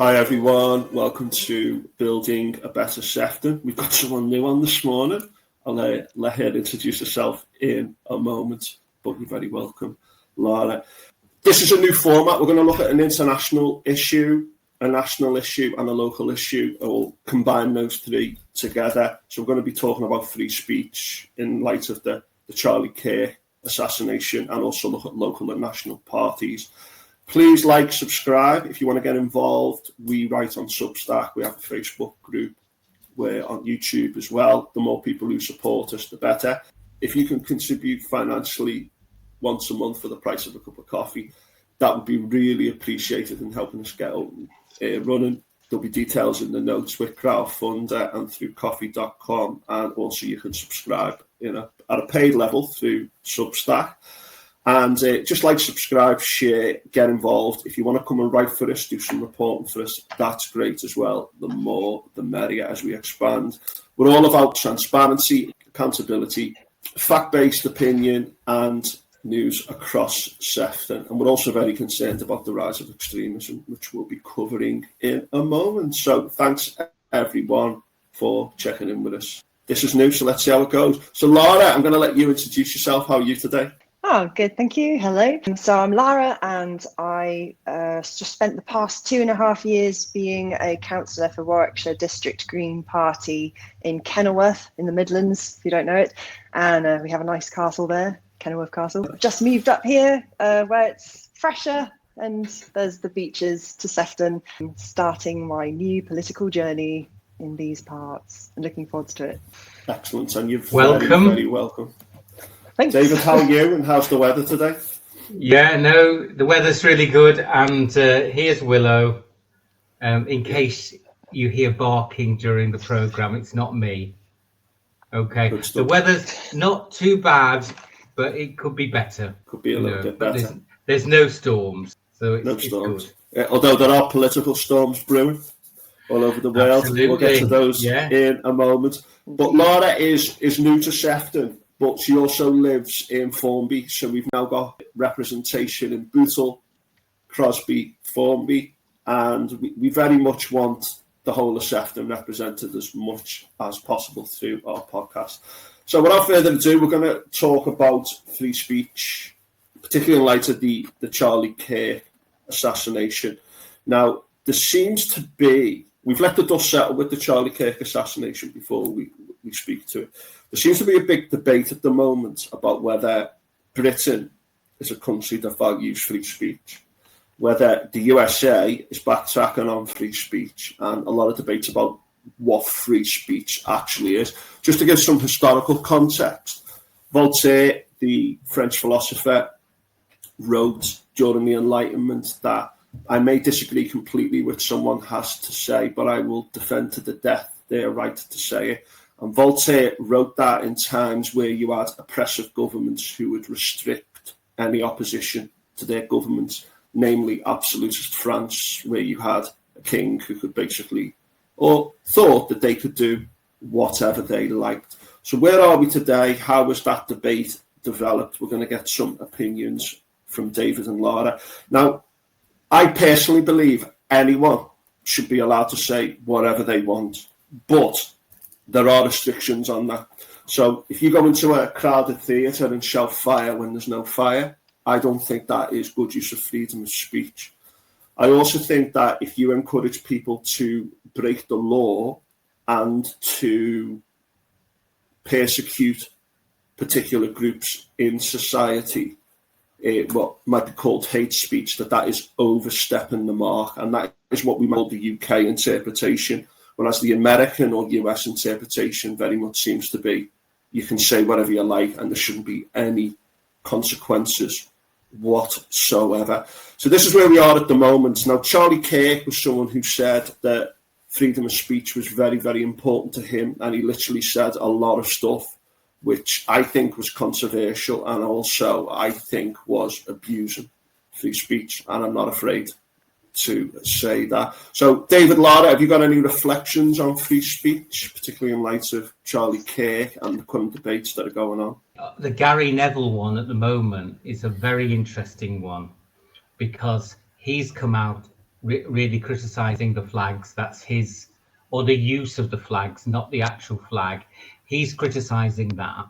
Hi everyone, welcome to Building a Better Sefton. We've got someone new on this morning. I'll let her introduce herself in a moment, but you're very welcome, Lara. This is a new format. We're going to look at an international issue, a national issue and a local issue. We'll combine those three together. So we're going to be talking about free speech in light of the Charlie Kirk assassination, and also look at local and national parties. Please like, subscribe if you want to get involved. We write on Substack. We have a Facebook group. We're on YouTube as well. The more people who support us, the better. If you can contribute financially once a month for the price of a cup of coffee, that would be really appreciated in helping us get running. There'll be details in the notes with Crowdfunder and through coffee.com. And also you can subscribe at a paid level through Substack. And just like, subscribe, share, get involved. If you want to come and write for us, do some reporting for us, that's great as well. The more, the merrier as we expand. We're all about transparency, accountability, fact-based opinion, and news across Sefton. And we're also very concerned about the rise of extremism, which we'll be covering in a moment. So thanks, everyone, for checking in with us. This is new, so let's see how it goes. So, Lara, I'm going to let you introduce yourself. How are you today? Oh, good. Thank you. Hello. So I'm Lara, and I just spent the past 2.5 years being a councillor for Warwickshire District Green Party in Kenilworth in the Midlands, if you don't know it. And we have a nice castle there, Kenilworth Castle. I've just moved up here where it's fresher and there's the beaches to Sefton. I'm starting my new political journey in these parts and looking forward to it. Excellent. And you're welcome. Very welcome. Thanks. David, how are you and how's the weather today? Yeah, no, the weather's really good. And here's Willow. In case you hear barking during the programme, it's not me. Okay. The weather's not too bad, but it could be better. Could be a little bit better. There's no storms. So it's, no storms. Good. Yeah, although there are political storms brewing all over the world. Absolutely. We'll get to those in a moment. But Lara is new to Sefton, but she also lives in Formby. So we've now got representation in Bootle, Crosby, Formby, and we very much want the whole of Sefton represented as much as possible through our podcast. So without further ado, we're going to talk about free speech, particularly in light of the Charlie Kirk assassination. Now, there seems to be, we've let the dust settle with the Charlie Kirk assassination before we speak to it. There seems to be a big debate at the moment about whether Britain is a country that values free speech, whether the USA is backtracking on free speech, and a lot of debates about what free speech actually is. Just to give some historical context, Voltaire, the French philosopher, wrote during the Enlightenment that I may disagree completely with someone has to say, but I will defend to the death their right to say it. And Voltaire wrote that in times where you had oppressive governments who would restrict any opposition to their governments, namely absolutist France, where you had a king who could basically, or thought that they could do whatever they liked. So where are we today? How has that debate developed? We're going to get some opinions from David and Lara. Now, I personally believe anyone should be allowed to say whatever they want, but there are restrictions on that. So if you go into a crowded theatre and shout fire when there's no fire, I don't think that is good use of freedom of speech. I also think that if you encourage people to break the law and to persecute particular groups in society, what might be called hate speech, that is overstepping the mark. And that is what we call the UK interpretation. Whereas the American or US interpretation very much seems to be, you can say whatever you like and there shouldn't be any consequences whatsoever. So this is where we are at the moment. Now, Charlie Kirk was someone who said that freedom of speech was very, very important to him. And he literally said a lot of stuff, which I think was controversial and also I think was abusing free speech. And I'm not afraid to say that. So, David, Lara, have you got any reflections on free speech, particularly in light of Charlie Kirk and the current debates that are going on? The Gary Neville one at the moment is a very interesting one because he's come out really criticising the flags. That's his, or the use of the flags, not the actual flag. He's criticising that,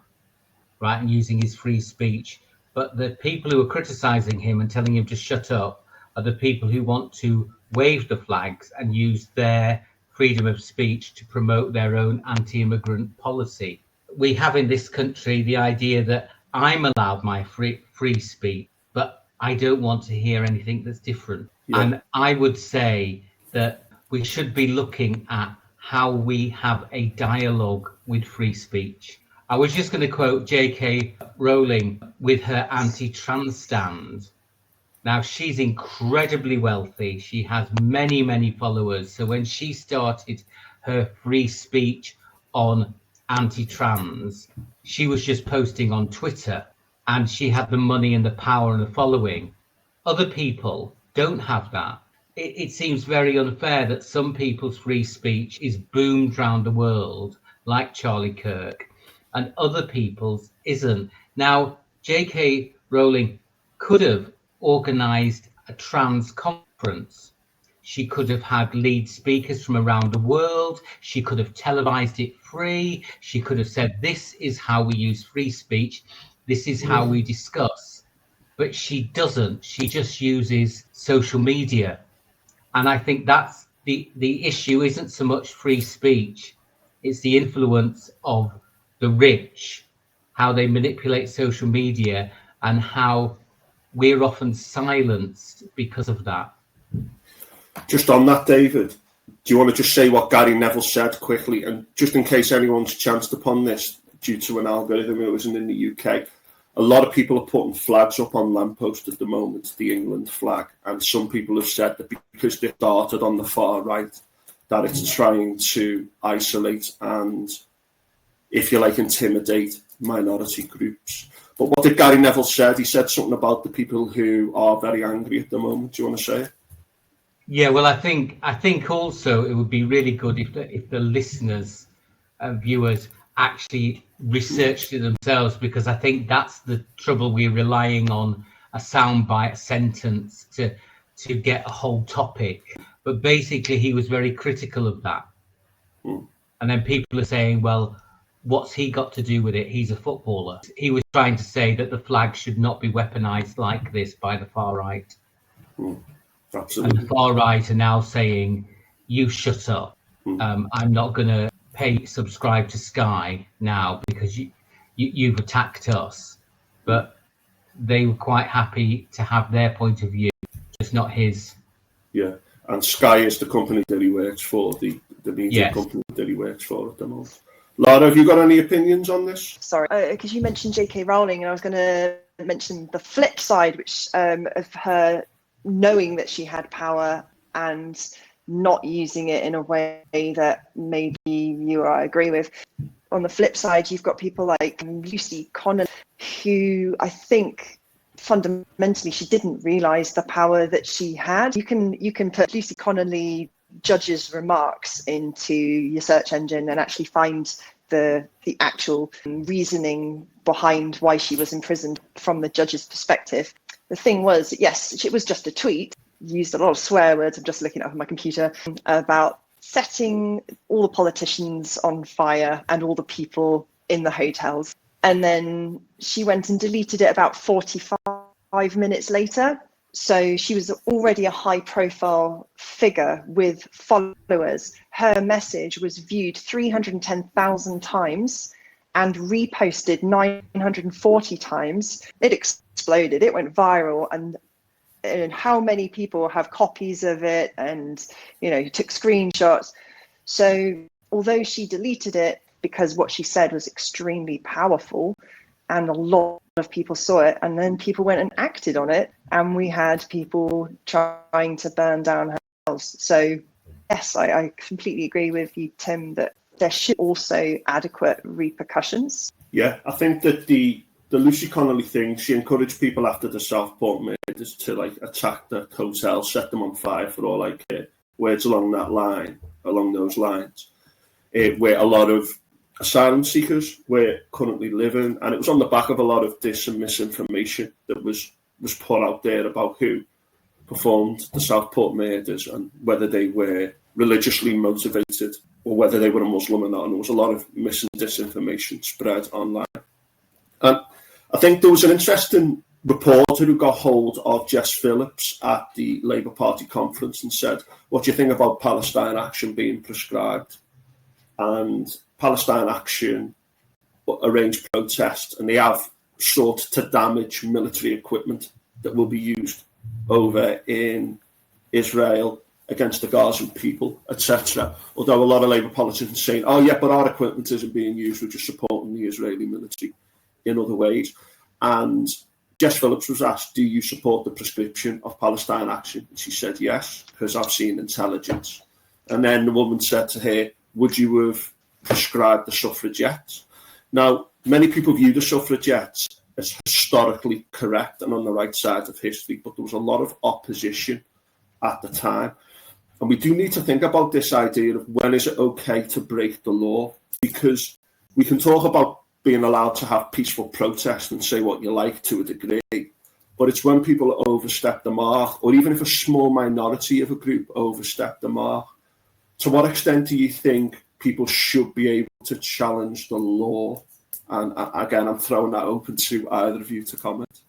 right, and using his free speech. But the people who are criticising him and telling him to shut up are the people who want to wave the flags and use their freedom of speech to promote their own anti-immigrant policy. We have in this country the idea that I'm allowed my free speech, but I don't want to hear anything that's different. Yeah. And I would say that we should be looking at how we have a dialogue with free speech. I was just going to quote J.K. Rowling with her anti-trans stand. Now, she's incredibly wealthy. She has many, many followers. So when she started her free speech on anti-trans, she was just posting on Twitter, and she had the money and the power and the following. Other people don't have that. It seems very unfair that some people's free speech is boomed around the world, like Charlie Kirk, and other people's isn't. Now, J.K. Rowling could have organised a trans conference. She could have had lead speakers from around the world. She could have televised it free. She could have said, this is how we use free speech. This is how we discuss. But she doesn't. She just uses social media. And I think that's the issue isn't so much free speech. It's the influence of the rich, how they manipulate social media, and how we're often silenced because of that. Just on that, David, do you want to just say what Gary Neville said quickly? And just in case anyone's chanced upon this due to an algorithm, it wasn't in the UK, a lot of people are putting flags up on lampposts at the moment, the England flag. And some people have said that because they started on the far right, that it's trying to isolate and, if you like, intimidate minority groups. But what did Gary Neville said? He said something about the people who are very angry at the moment. Do you want to say it? Yeah, well, I think also it would be really good if the listeners and viewers actually researched it themselves, because I think that's the trouble. We're relying on a soundbite sentence to get a whole topic. But basically, he was very critical of that. And then people are saying, well, what's he got to do with it? He's a footballer. He was trying to say that the flag should not be weaponized like this by the far right. Absolutely. And the far right are now saying, you shut up. I'm not going to subscribe to Sky now because you've attacked us. But they were quite happy to have their point of view, just not his. Yeah, and Sky is the company that he works for, the media company that he works for at the moment. Lara, have you got any opinions on this? Sorry, because you mentioned J.K. Rowling, and I was going to mention the flip side, which of her knowing that she had power and not using it in a way that maybe you or I agree with. On the flip side, you've got people like Lucy Connolly, who I think fundamentally she didn't realise the power that she had. You can put Lucy Connolly judge's remarks into your search engine and actually find the actual reasoning behind why she was imprisoned from the judge's perspective. The thing was, yes, it was just a tweet, used a lot of swear words, I'm just looking up on my computer, about setting all the politicians on fire and all the people in the hotels. And then she went and deleted it about 45 minutes later. So she was already a high profile figure with followers. Her message was viewed 310,000 times and reposted 940 times. It exploded, it went viral, and how many people have copies of it and, took screenshots. So although she deleted it because what she said was extremely powerful and a lot of people saw it, and then people went and acted on it, and we had people trying to burn down her house. So yes, I completely agree with you, Tim, that there should also adequate repercussions. Yeah, I think that the Lucy Connolly thing, she encouraged people after the Southport murders to attack the hotel, set them on fire for all words along those lines, where a lot of asylum seekers were currently living, and it was on the back of a lot of dis and misinformation that was put out there about who performed the Southport murders and whether they were religiously motivated or whether they were a Muslim or not. And there was a lot of mis and disinformation spread online. And I think there was an interesting reporter who got hold of Jess Phillips at the Labour Party conference and said, what do you think about Palestine Action being prescribed? And Palestine Action arranged protests, and they have sought to damage military equipment that will be used over in Israel against the Gazan people, etc. Although a lot of Labour politicians are saying, oh yeah, but our equipment isn't being used, we're just supporting the Israeli military in other ways. And Jess Phillips was asked, do you support the prescription of Palestine Action? And she said, yes, because I've seen intelligence. And then the woman said to her, would you have prescribed the suffragettes? Now, many people view the suffragettes as historically correct and on the right side of history, but there was a lot of opposition at the time. And we do need to think about this idea of when is it okay to break the law, because we can talk about being allowed to have peaceful protest and say what you like to a degree, but it's when people overstep the mark, or even if a small minority of a group overstep the mark. To what extent do you think people should be able to challenge the law? And again, I'm throwing that open to either of you to comment.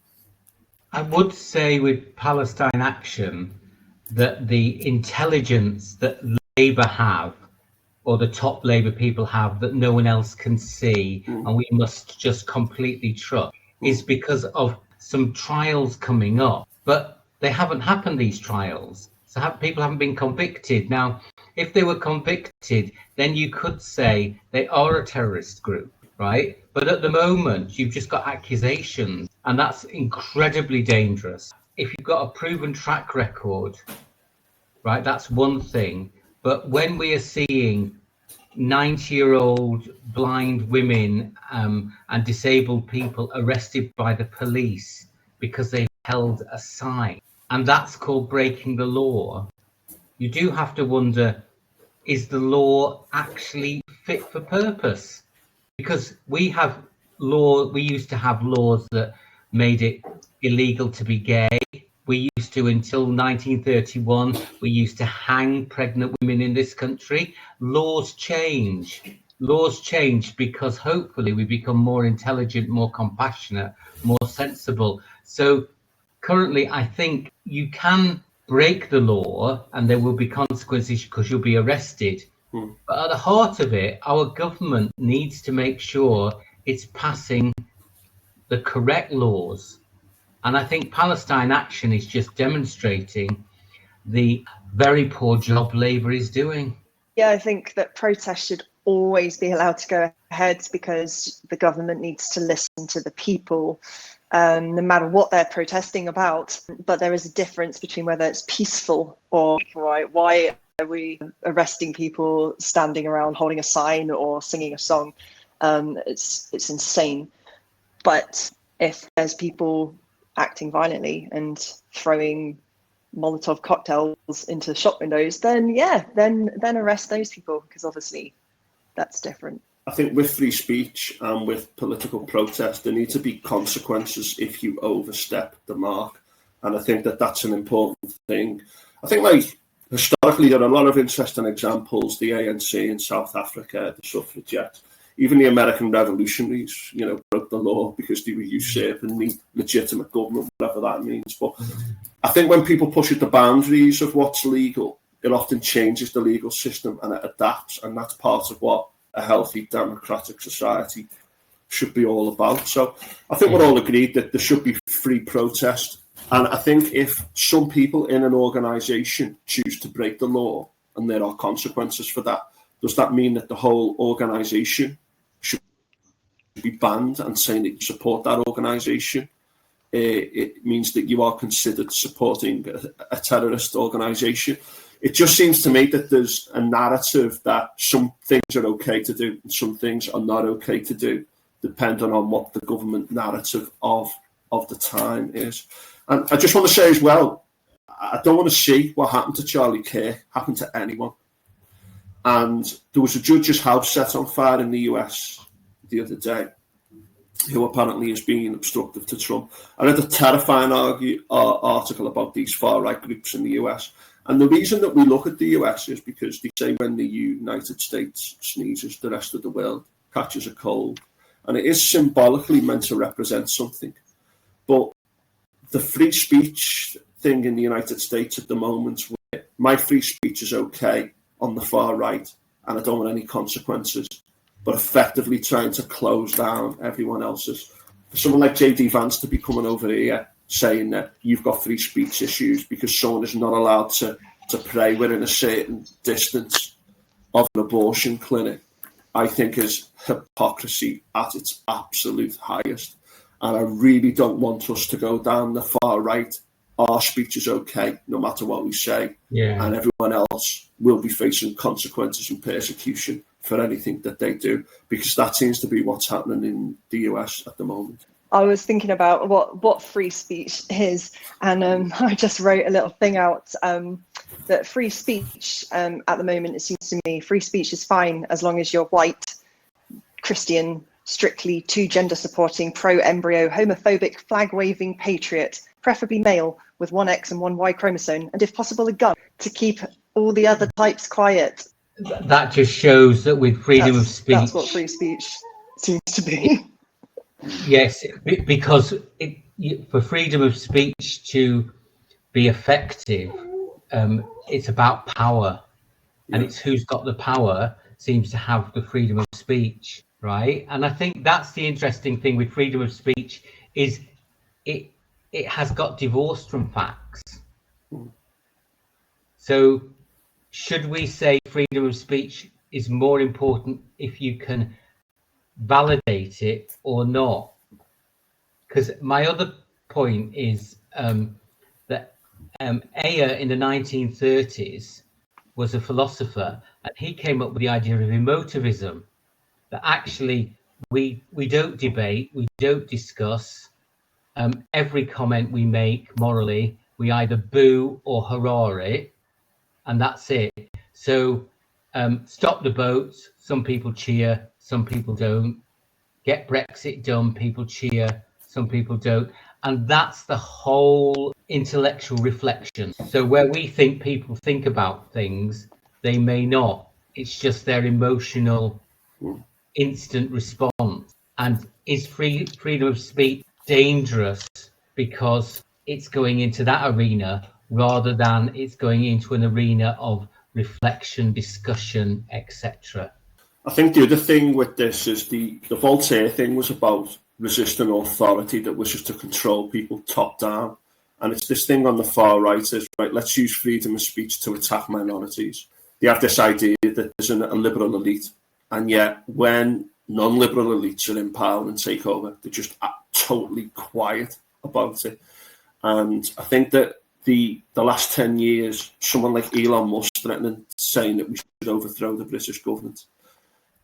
I would say with Palestine Action that the intelligence that Labour have, or the top Labour people have, that no one else can see, and we must just completely trust, is because of some trials coming up. But they haven't happened, these trials. So people haven't been convicted. Now, if they were convicted, then you could say they are a terrorist group, right? But at the moment, you've just got accusations, and that's incredibly dangerous. If you've got a proven track record, right, that's one thing. But when we are seeing 90-year-old blind women and disabled people arrested by the police because they've held a sign, and that's called breaking the law, you do have to wonder, is the law actually fit for purpose? Because we used to have laws that made it illegal to be gay. We used to, until 1931, we used to hang pregnant women in this country. Laws change. Laws change because hopefully we become more intelligent, more compassionate, more sensible. So currently, I think you can break the law and there will be consequences because you'll be arrested. But at the heart of it, our government needs to make sure it's passing the correct laws. And I think Palestine Action is just demonstrating the very poor job Labour is doing. Yeah, I think that protests should always be allowed to go ahead because the government needs to listen to the people, no matter what they're protesting about. But there is a difference between whether it's peaceful or right. Why are we arresting people standing around holding a sign or singing a song? It's insane. But if there's people acting violently and throwing Molotov cocktails into shop windows, then arrest those people, because obviously that's different. I think with free speech and with political protest, there need to be consequences if you overstep the mark. And I think that that's an important thing. I think, historically, there are a lot of interesting examples. The ANC in South Africa, the suffragettes, even the American revolutionaries, broke the law because they were usurping the legitimate government, whatever that means. But I think when people push at the boundaries of what's legal, it often changes the legal system and it adapts. And that's part of what a healthy democratic society should be all about. So I think we're all agreed that there should be free protest. And I think if some people in an organisation choose to break the law and there are consequences for that, does that mean that the whole organisation should be banned and saying that you support that organisation? It means that you are considered supporting a terrorist organisation. It just seems to me that there's a narrative that some things are okay to do and some things are not okay to do, depending on what the government narrative of the time is. And I just want to say as well, I don't want to see what happened to Charlie Kirk happen to anyone. And there was a judge's house set on fire in the US the other day. who apparently is being obstructive to Trump. I read a terrifying article about these far-right groups in the US. And the reason that we look at the US is because they say when the United States sneezes, the rest of the world catches a cold. And it is symbolically meant to represent something. But the free speech thing in the United States at the moment, where my free speech is okay on the far right, and I don't want any consequences, but effectively trying to close down everyone else's. For someone like J.D. Vance to be coming over here saying that you've got free speech issues because someone is not allowed to pray within a certain distance of an abortion clinic, I think is hypocrisy at its absolute highest. And I really don't want us to go down the far right. Our speech is okay, no matter what we say. Yeah. And everyone else will be facing consequences and persecution for anything that they do, because that seems to be what's happening in the US at the moment. I was thinking about what free speech is, and I just wrote a little thing out that free speech at the moment, it seems to me, free speech is fine as long as you're white, Christian, strictly gender supporting, pro-embryo, homophobic, flag-waving patriot, preferably male with one X and one Y chromosome, and if possible a gun to keep all the other types quiet. That just shows that with freedom of speech, that's what free speech seems to be. Yes, because for freedom of speech to be effective, it's about power, and it's who's got the power seems to have the freedom of speech, right? And I think that's the interesting thing with freedom of speech is it has got divorced from facts. So should we say freedom of speech is more important if you can validate it or not? Because my other point is that Ayer in the 1930s was a philosopher, and he came up with the idea of emotivism, that actually we don't debate, we don't discuss. Every comment we make morally, we either boo or hurrah it, and that's it. So stop the boats, some people cheer, some people don't. Get Brexit done, people cheer, some people don't. And that's the whole intellectual reflection. So where we think people think about things, they may not. It's just their emotional instant response. And is freedom of speech dangerous because it's going into that arena rather than it's going into an arena of reflection, discussion, etc.? I think the other thing with this is the Voltaire thing was about resisting authority that wishes to control people top down. And it's this thing on the far right is, right, let's use freedom of speech to attack minorities. They have this idea that there's a liberal elite. And yet when non-liberal elites are in power and take over, they're just totally quiet about it. And I think that the last 10 years, someone like Elon Musk threatening, saying that we should overthrow the British government.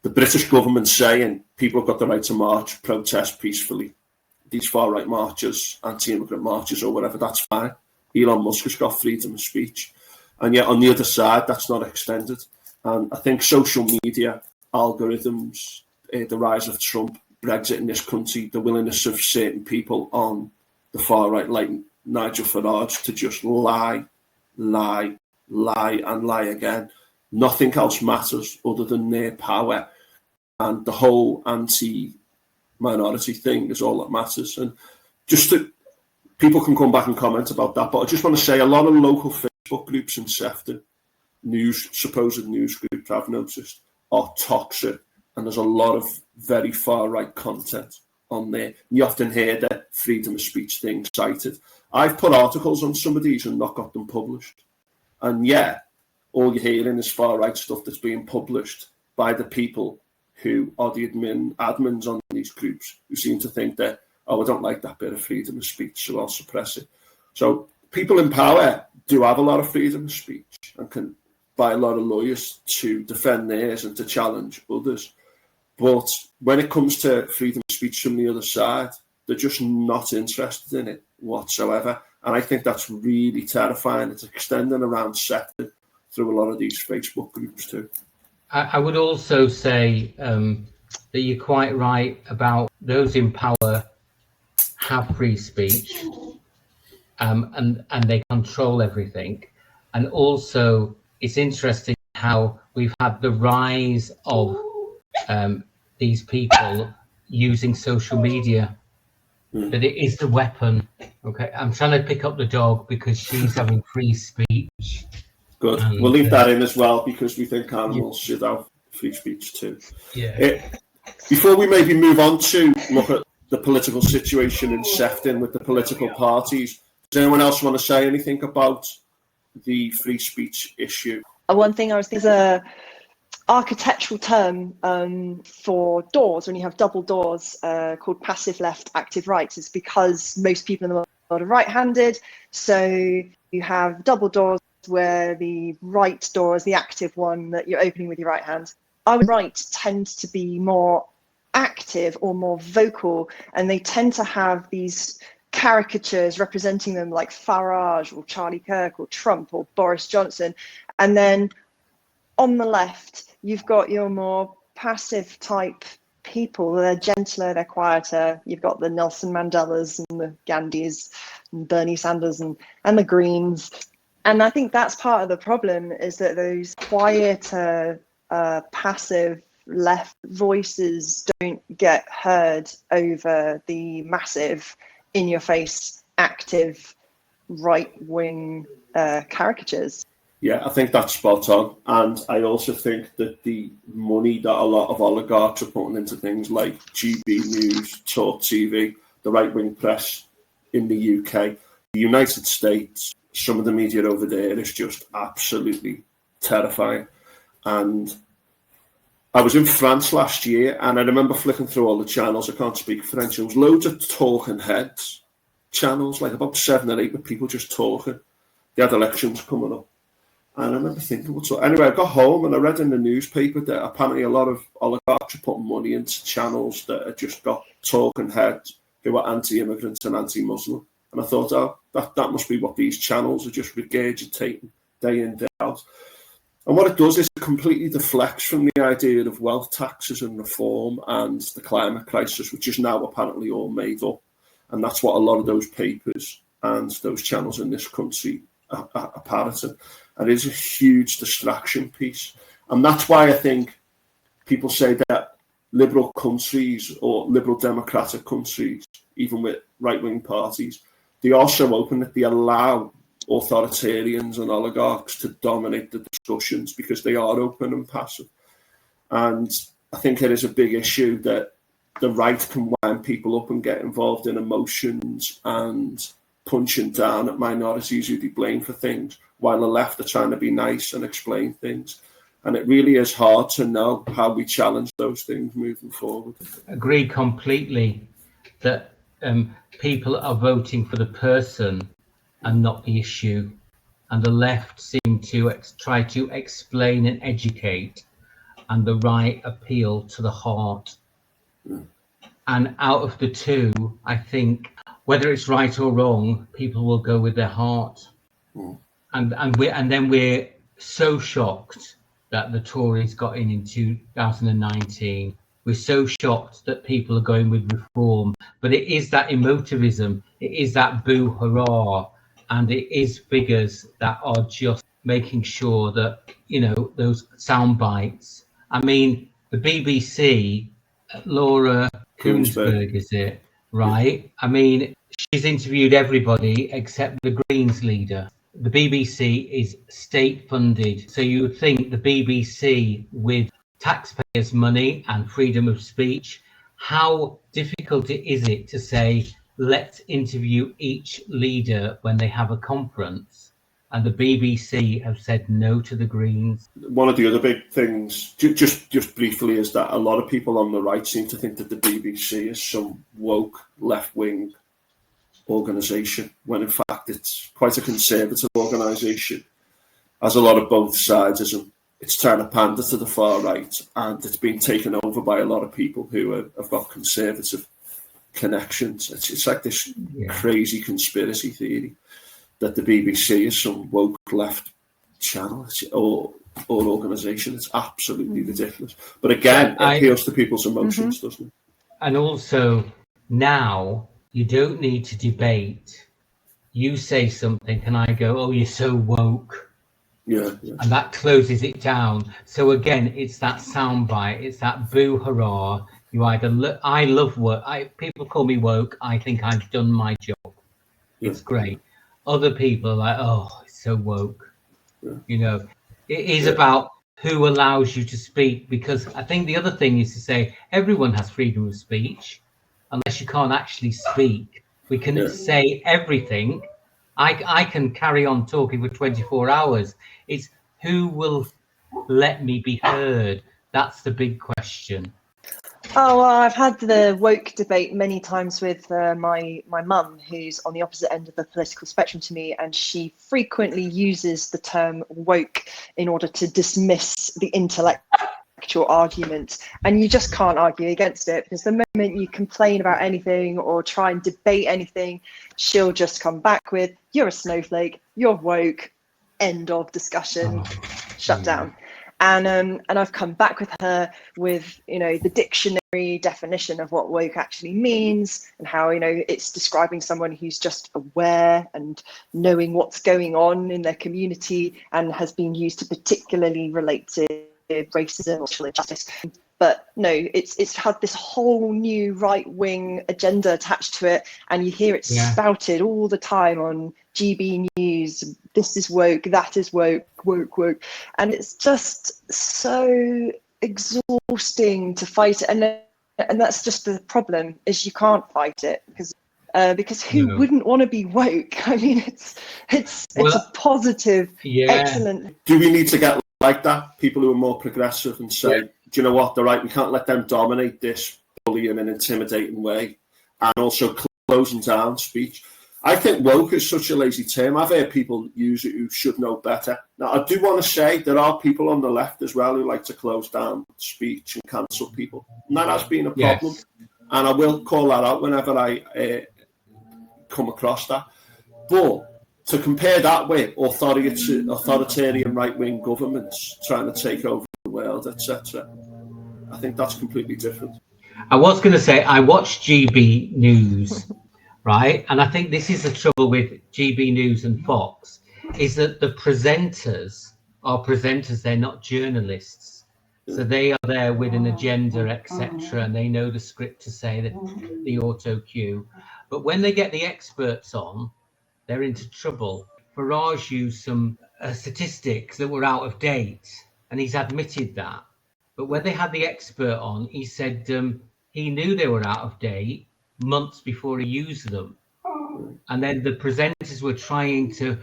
The British government saying people have got the right to march, protest peacefully. These far-right marches, anti-immigrant marches or whatever, that's fine. Elon Musk has got freedom of speech. And yet on the other side, that's not extended. And I think social media, algorithms, the rise of Trump, Brexit in this country, the willingness of certain people on the far-right, like Nigel Farage, to just lie and lie again. Nothing else matters other than their power. And the whole anti-minority thing is all that matters. And just people can come back and comment about that. But I just want to say a lot of local Facebook groups in Sefton, supposed news groups I've noticed, are toxic. And there's a lot of very far-right content on there. You often hear the freedom of speech thing cited. I've put articles on some of these and not got them published. And yeah, all you're hearing is far-right stuff that's being published by the people who are the admins on these groups, who seem to think that, oh, I don't like that bit of freedom of speech, so I'll suppress it. So people in power do have a lot of freedom of speech and can buy a lot of lawyers to defend theirs and to challenge others. But when it comes to freedom of speech from the other side, they're just not interested in it whatsoever. And I think that's really terrifying. It's extending around Sefton through a lot of these Facebook groups too. I would also say that you're quite right about those in power have free speech, and they control everything. And also, it's interesting how we've had the rise of these people using social media, that it is the weapon. Okay, I'm trying to pick up the dog because she's having free speech. Good. And, we'll leave that in as well because we think animals should have free speech too. Yeah. Before we maybe move on to look at the political situation in Sefton with the political parties, does anyone else want to say anything about the free speech issue? One thing I was thinking is a architectural term for doors, when you have double doors, called passive left, active right. It's because most people in the world are right-handed, so you have double doors where the right door is the active one that you're opening with your right hand. Our right tend to be more active or more vocal, and they tend to have these caricatures representing them like Farage or Charlie Kirk or Trump or Boris Johnson. And then on the left, you've got your more passive type people. They're gentler, they're quieter. You've got the Nelson Mandelas and the Gandhis and Bernie Sanders and the Greens. And I think that's part of the problem, is that those quieter, passive left voices don't get heard over the massive, in-your-face, active, right-wing caricatures. Yeah, I think that's spot on. And I also think that the money that a lot of oligarchs are putting into things like GB News, Talk TV, the right-wing press in the UK, the United States, some of the media over there is just absolutely terrifying. And I was in France last year, and I remember flicking through all the channels. I can't speak French. There was loads of talking heads channels, like about 7 or 8 with people just talking. They had elections coming up. And I remember thinking, what's up? Anyway, I got home and I read in the newspaper that apparently a lot of oligarchs are putting money into channels that have just got talking heads who are anti-immigrant and anti-Muslim. And I thought, oh, that must be what these channels are just regurgitating day in, day out. And what it does is it completely deflects from the idea of wealth taxes and reform and the climate crisis, which is now apparently all made up. And that's what a lot of those papers and those channels in this country are parroting. And it is a huge distraction piece. And that's why I think people say that liberal countries or liberal democratic countries, even with right-wing parties, they are so open that they allow authoritarians and oligarchs to dominate the discussions because they are open and passive. And I think it is a big issue that the right can wind people up and get involved in emotions and punching down at minorities who they blame for things, while the left are trying to be nice and explain things. And it really is hard to know how we challenge those things moving forward. Agree completely that people are voting for the person and not the issue. And the left seem to try to explain and educate, and the right appeal to the heart. And out of the two, I think, whether it's right or wrong, people will go with their heart. And then we're so shocked that the Tories got in 2019. We're so shocked that people are going with reform. But it is that emotivism, it is that boo hurrah, and it is figures that are just making sure that, you know, those sound bites. I mean, the BBC, Lara Koonsberg, is it? Right? Yeah. I mean, she's interviewed everybody except the Greens leader. The BBC is state funded. So you would think the BBC, with taxpayers' money and freedom of speech, how difficult is it to say, let's interview each leader when they have a conference? And the BBC have said no to the Greens. One of the other big things, just briefly, is that a lot of people on the right seem to think that the BBC is some woke left-wing organisation, when in fact it's quite a conservative organisation. Has a lot of both sidesism. It's trying to pander to the far right, and it's been taken over by a lot of people who have got conservative connections. It's like this crazy conspiracy theory that the BBC is some woke left channel, or or organisation. It's absolutely ridiculous. But again, it appeals to people's emotions, doesn't it? And also, now you don't need to debate. You say something and I go, oh, you're so woke. Yeah. And that closes it down. So again, it's that soundbite. It's that boo hurrah. You either I love woke. People call me woke. I think I've done my job. It's great. Other people are like, oh, it's so woke. You know, it is about who allows you to speak, because I think the other thing is to say everyone has freedom of speech, unless you can't actually speak. We can say everything. I can carry on talking for 24 hours. It's who will let me be heard. That's the big question. Oh, well, I've had the woke debate many times with my mum, who's on the opposite end of the political spectrum to me, and she frequently uses the term woke in order to dismiss the intellectual argument. And you just can't argue against it, because the moment you complain about anything or try and debate anything, she'll just come back with, you're a snowflake, you're woke, end of discussion, shut down. And I've come back with her with, you know, the dictionary definition of what woke actually means, and how, you know, it's describing someone who's just aware and knowing what's going on in their community, and has been used to particularly relate to racism or social injustice. But no, it's had this whole new right-wing agenda attached to it, and you hear it spouted all the time on GB News. This is woke, that is woke, woke, and it's just so exhausting to fight it. And that's just the problem, is you can't fight it, because who wouldn't want to be woke? I mean, it's a positive, excellent. Do we need to get like that? People who are more progressive and say, do you know what, they're right, we can't let them dominate this bullying and intimidating way, and also closing down speech. I think woke is such a lazy term. I've heard people use it who should know better. Now, I do want to say there are people on the left as well who like to close down speech and cancel people. And that has been a problem. Yes. And I will call that out whenever I come across that. But to compare that with authoritarian right-wing governments trying to take over the world, etc., I think that's completely different. I was going to say, I watched GB News, right? And I think this is the trouble with GB News and Fox, is that the presenters are presenters, they're not journalists. So they are there with an agenda, etc., and they know the script to say, that the auto cue. But when they get the experts on, they're into trouble. Farage used some statistics that were out of date, and he's admitted that. But when they had the expert on, he said he knew they were out of date months before he used them. And then the presenters were trying to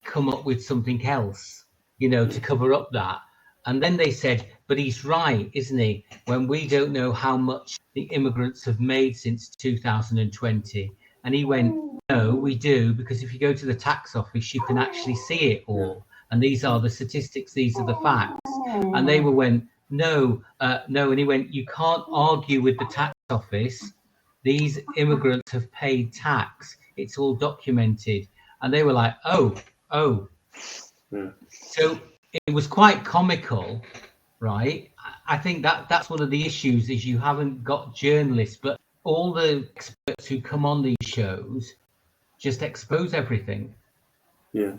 come up with something else, you know, to cover up that. And then they said, but he's right, isn't he? When we don't know how much the immigrants have made since 2020. And he went, no, we do, because if you go to the tax office, you can actually see it all. And these are the statistics, these are the facts. And they went, no. And he went, you can't argue with the tax office. These immigrants have paid tax. It's all documented. And they were like, oh. Yeah. So it was quite comical, right? I think that's one of the issues, is you haven't got journalists, but all the experts who come on these shows just expose everything. Yeah.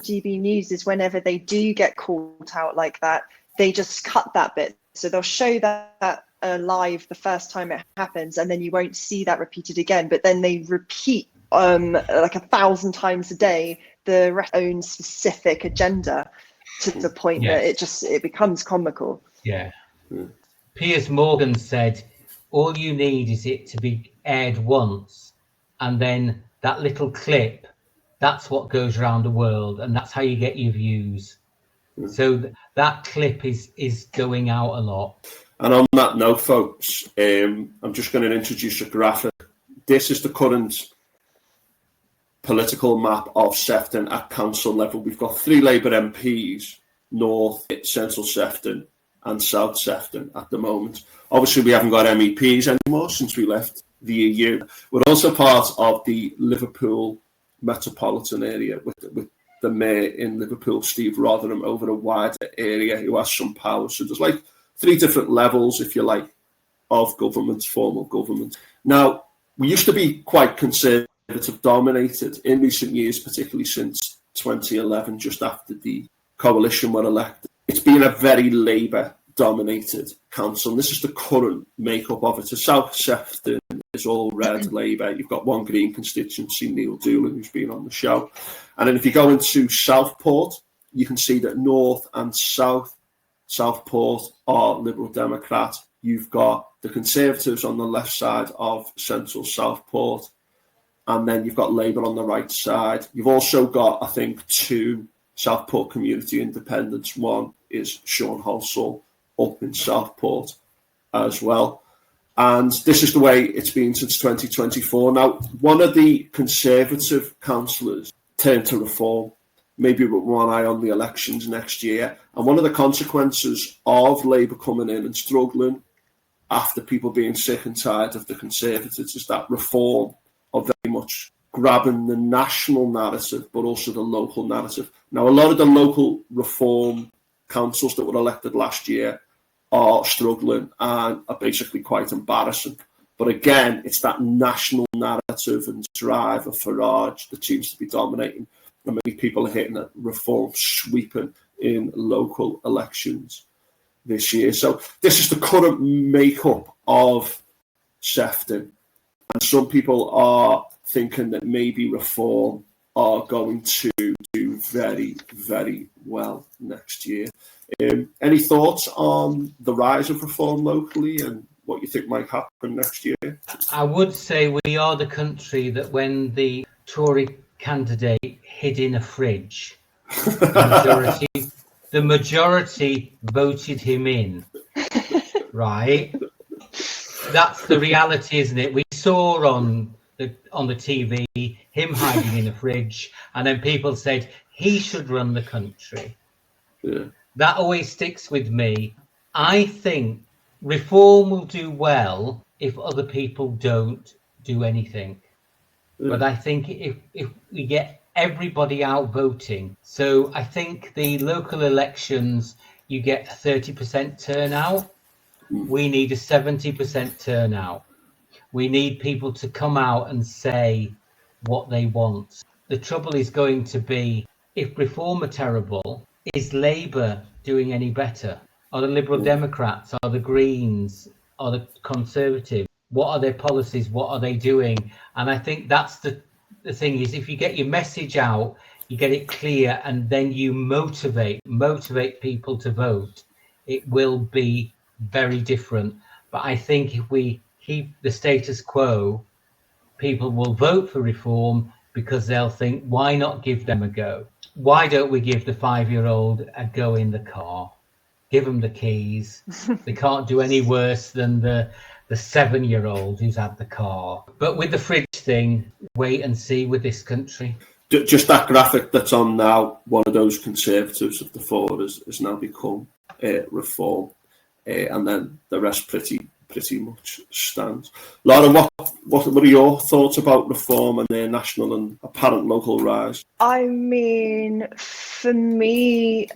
GB News is whenever they do get called out like that, they just cut that bit. So they'll show that live the first time it happens, and then you won't see that repeated again. But then they repeat like 1,000 times a day the own specific agenda, to the point that it becomes comical. Yeah. Piers Morgan said, all you need is it to be aired once, and then that little clip, that's what goes around the world, and that's how you get your views. So that clip is going out a lot. And on that note, folks, I'm just going to introduce a graphic. This is the current political map of Sefton at council level. We've got 3 Labour MPs, North, Central Sefton and South Sefton at the moment. Obviously, we haven't got MEPs anymore since we left the EU. We're also part of the Liverpool metropolitan area with the mayor in Liverpool, Steve Rotherham, over a wider area who has some power. So there's like 3 different levels, if you like, of government, formal government. Now, we used to be quite conservative dominated in recent years, particularly since 2011, just after the coalition were elected. It's been a very Labour dominated council, and this is the current makeup of it. So South Sefton is all red Labour. You've got one Green constituency, Neil Doolan, who's been on the show. And then if you go into Southport, you can see that North and Southport are Liberal Democrat. You've got the Conservatives on the left side of central Southport, and then you've got Labour on the right side. You've also got, I think, 2 Southport Community Independents. One is Sean Halsall up in Southport as well. And this is the way it's been since 2024. Now, one of the Conservative councillors turned to Reform, maybe with one eye on the elections next year. And one of the consequences of Labour coming in and struggling after people being sick and tired of the Conservatives is that Reform are very much grabbing the national narrative, but also the local narrative. Now, a lot of the local Reform councils that were elected last year are struggling and are basically quite embarrassing. But again, it's that national narrative and drive of Farage that seems to be dominating. And many people are hitting a Reform sweeping in local elections this year. So this is the current makeup of Sefton. And some people are thinking that maybe Reform are going to do very, very well next year. Any thoughts on the rise of Reform locally and what you think might happen next year? I would say we are the country that when the Tory candidate hid in a fridge, the majority voted him in, right? That's the reality, isn't it? We saw on the TV him hiding in a fridge, and then people said he should run the country. Yeah. That always sticks with me. I think Reform will do well if other people don't do anything. Yeah. But I think if we get everybody out voting, so I think the local elections, you get a 30% turnout. We need a 70% turnout. We need people to come out and say what they want. The trouble is going to be, if Reform are terrible, is Labour doing any better? Are the Liberal Democrats, are the Greens, are the Conservatives? What are their policies? What are they doing? And I think that's the thing is, if you get your message out, you get it clear, and then you motivate people to vote, it will be very different. But I think if we keep the status quo, people will vote for Reform because they'll think, why not give them a go? Why don't we give the 5-year-old a go in the car? Give them the keys. They can't do any worse than the 7-year-old who's had the car. But with the fridge thing, wait and see with this country. Just that graphic that's on now, one of those Conservatives of the 4 has now become Reform. And then the rest pretty much stands. Lara, what are your thoughts about Reform and their national and apparent local rise? I mean, for me,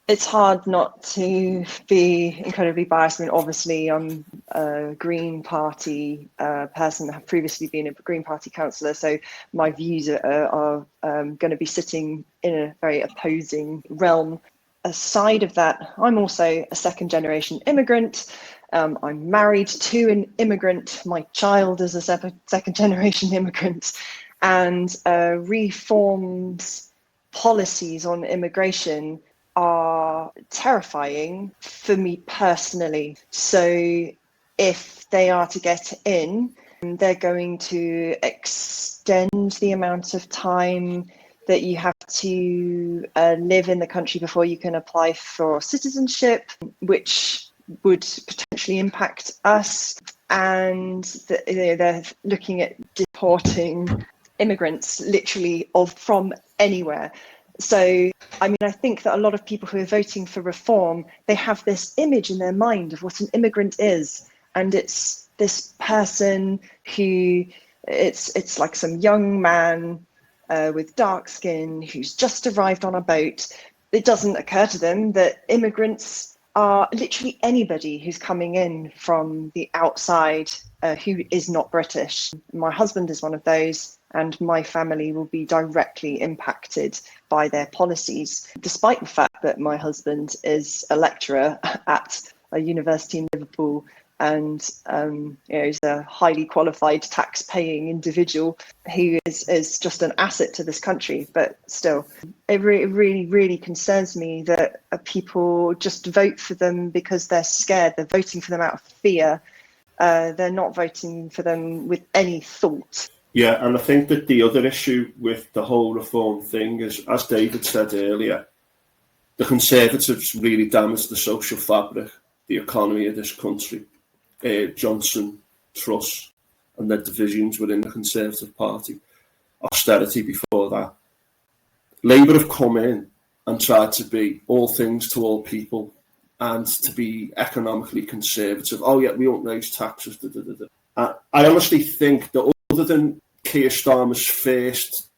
it's hard not to be incredibly biased. I mean, obviously, I'm a Green Party person. I have previously been a Green Party councillor, so my views are going to be sitting in a very opposing realm. Aside of that, I'm also a second-generation immigrant. I'm married to an immigrant. My child is a second-generation immigrant. And Reform's policies on immigration are terrifying for me personally. So if they are to get in, they're going to extend the amount of time that you have to live in the country before you can apply for citizenship, which would potentially impact us. And they're looking at deporting immigrants literally from anywhere. So, I mean, I think that a lot of people who are voting for Reform, they have this image in their mind of what an immigrant is. And it's this person who, it's like some young man with dark skin who's just arrived on a boat. It doesn't occur to them that immigrants are literally anybody who's coming in from the outside who is not British. My husband is one of those, and my family will be directly impacted by their policies, despite the fact that my husband is a lecturer at a university in Liverpool and is a highly qualified tax-paying individual who is just an asset to this country. But still, it really, really concerns me that people just vote for them because they're scared. They're voting for them out of fear. They're not voting for them with any thought. Yeah, and I think that the other issue with the whole reform thing is, as David said earlier, the Conservatives really damaged the social fabric, the economy of this country. Johnson, Truss, and their divisions within the Conservative Party, austerity before that. Labour have come in and tried to be all things to all people and to be economically conservative. Oh yeah, we won't raise taxes. I honestly think that other than Keir Starmer's first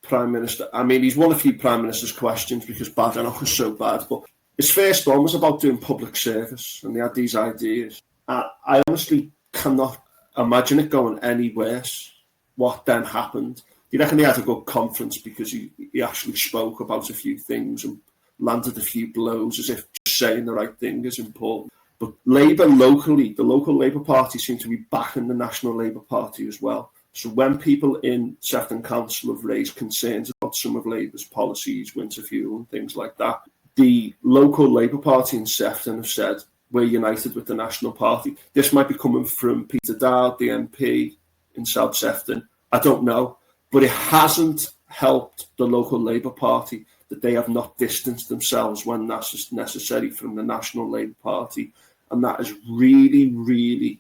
Prime Minister, I mean, he's won a few Prime Minister's questions because Badenoch was so bad, but his first one was about doing public service, and he had these ideas. I honestly cannot imagine it going any worse. What then happened? Do you reckon he had a good conference because he actually spoke about a few things and landed a few blows as if just saying the right thing is important? But Labour locally, the local Labour Party seem to be backing the National Labour Party as well. So when people in Sefton Council have raised concerns about some of Labour's policies, winter fuel and things like that, the local Labour Party in Sefton have said, we're united with the National Party. This might be coming from Peter Dowd, the MP in South Sefton. I don't know. But it hasn't helped the local Labour Party that they have not distanced themselves when that's necessary from the National Labour Party. And that is really, really...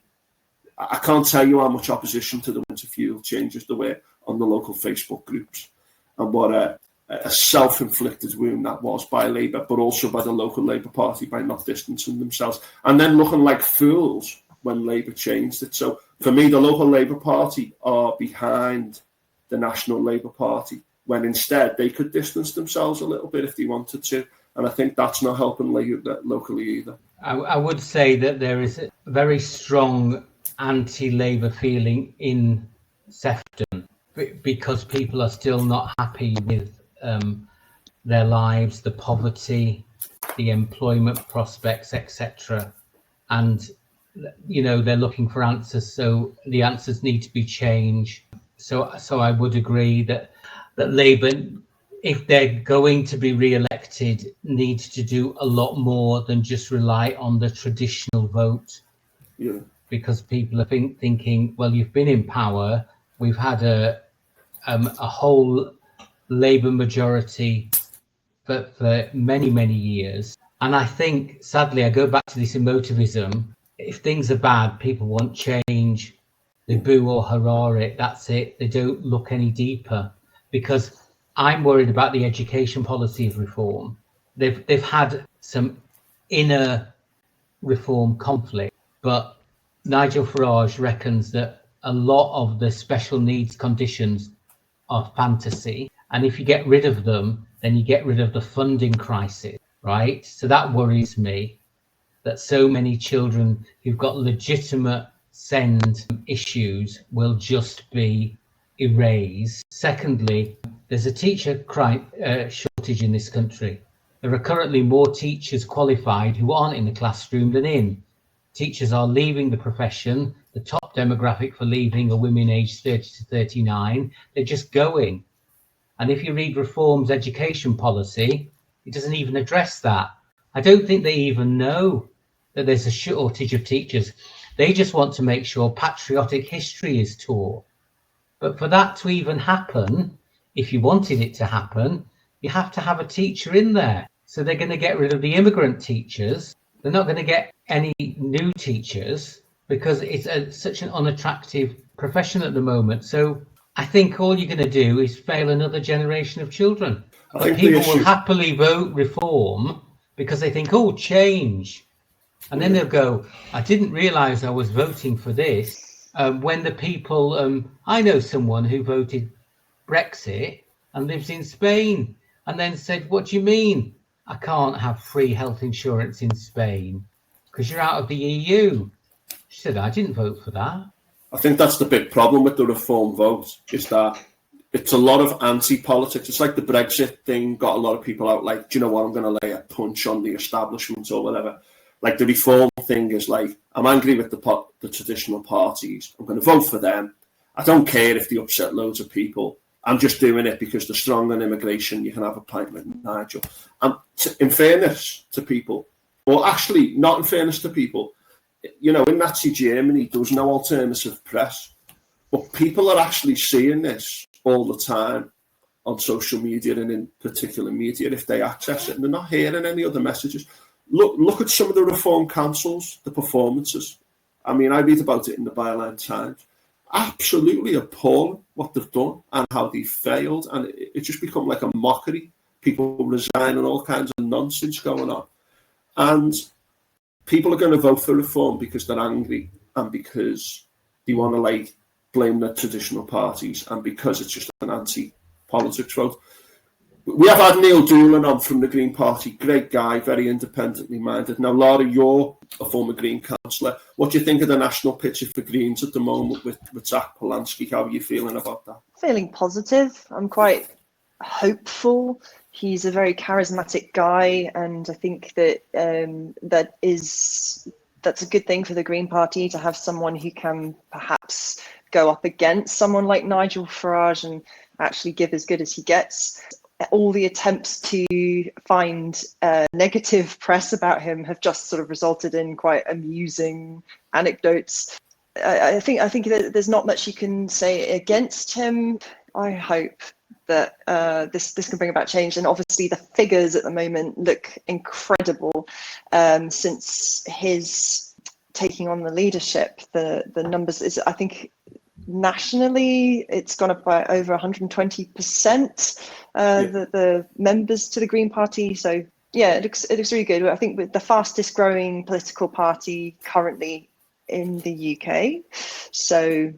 I can't tell you how much opposition to the winter fuel changes there were on the local Facebook groups. And what a self-inflicted wound that was by Labour, but also by the local Labour Party by not distancing themselves and then looking like fools when Labour changed it. So for me, the local Labour Party are behind the National Labour Party when instead they could distance themselves a little bit if they wanted to. And I think that's not helping Labour locally either. I would say that there is a very strong anti-Labour feeling in Sefton because people are still not happy with their lives, the poverty, the employment prospects, etc. And, they're looking for answers. So the answers need to be changed. So I would agree that Labour, if they're going to be re-elected, needs to do a lot more than just rely on the traditional vote. Yeah. Because people are thinking, well, you've been in power. We've had a whole Labour majority for many, many years. And I think, sadly, I go back to this emotivism. If things are bad, people want change. They boo or hurrah it. That's it. They don't look any deeper. Because I'm worried about the education policy of reform. They've had some inner reform conflict, but Nigel Farage reckons that a lot of the special needs conditions are fantasy. And if you get rid of them, then you get rid of the funding crisis, right? So that worries me, that so many children who've got legitimate SEND issues will just be erased. Secondly, there's a teacher shortage in this country. There are currently more teachers qualified who aren't in the classroom than in. Teachers are leaving the profession. The top demographic for leaving are women aged 30 to 39. They're just going. And if you read Reform's education policy, it doesn't even address that. I don't think they even know that there's a shortage of teachers. They just want to make sure patriotic history is taught. But for that to even happen, if you wanted it to happen, you have to have a teacher in there. So they're going to get rid of the immigrant teachers. They're not going to get any new teachers because it's such an unattractive profession at the moment. So I think all you're going to do is fail another generation of children. But people will happily vote reform because they think, oh, change. And then they'll go, I didn't realise I was voting for this. When the people, I know someone who voted Brexit and lives in Spain, and then said, "What do you mean I can't have free health insurance in Spain because you're out of the EU?" She said, "I didn't vote for that." I think that's the big problem with the reform vote, is that it's a lot of anti-politics. It's like the Brexit thing got a lot of people out like, do you know what, I'm going to lay a punch on the establishment or whatever. Like the reform thing is like, I'm angry with the traditional parties. I'm going to vote for them. I don't care if they upset loads of people. I'm just doing it because they're strong on immigration. You can have a pint with Nigel. And in fairness to people, or actually not in fairness to people, you know, in Nazi Germany, there was no alternative press. But people are actually seeing this all the time on social media and in particular media if they access it, and they're not hearing any other messages. Look at some of the reform councils, the performances. I mean, I read about it in the Byline Times. Absolutely appalling what they've done and how they failed, and it's just become like a mockery. People resign and all kinds of nonsense going on. And people are going to vote for reform because they're angry and because they want to like blame the traditional parties and because it's just an anti-politics vote. We have had Neil Doolan on from the Green Party, great guy, very independently minded. Now, Lara, you're a former Green councillor. What do you think of the national picture for Greens at the moment with Zach Polanski? How are you feeling about that? Feeling positive. I'm quite hopeful. He's a very charismatic guy, and I think that that's a good thing for the Green Party to have someone who can perhaps go up against someone like Nigel Farage and actually give as good as he gets. All the attempts to find negative press about him have just sort of resulted in quite amusing anecdotes. I think that there's not much you can say against him. I hope that this can bring about change, and obviously the figures at the moment look incredible. Since his taking on the leadership, the numbers is, I think, nationally it's gone up by over 120%. The members to the Green Party. So yeah, it looks really good. I think with the fastest growing political party currently in the UK. So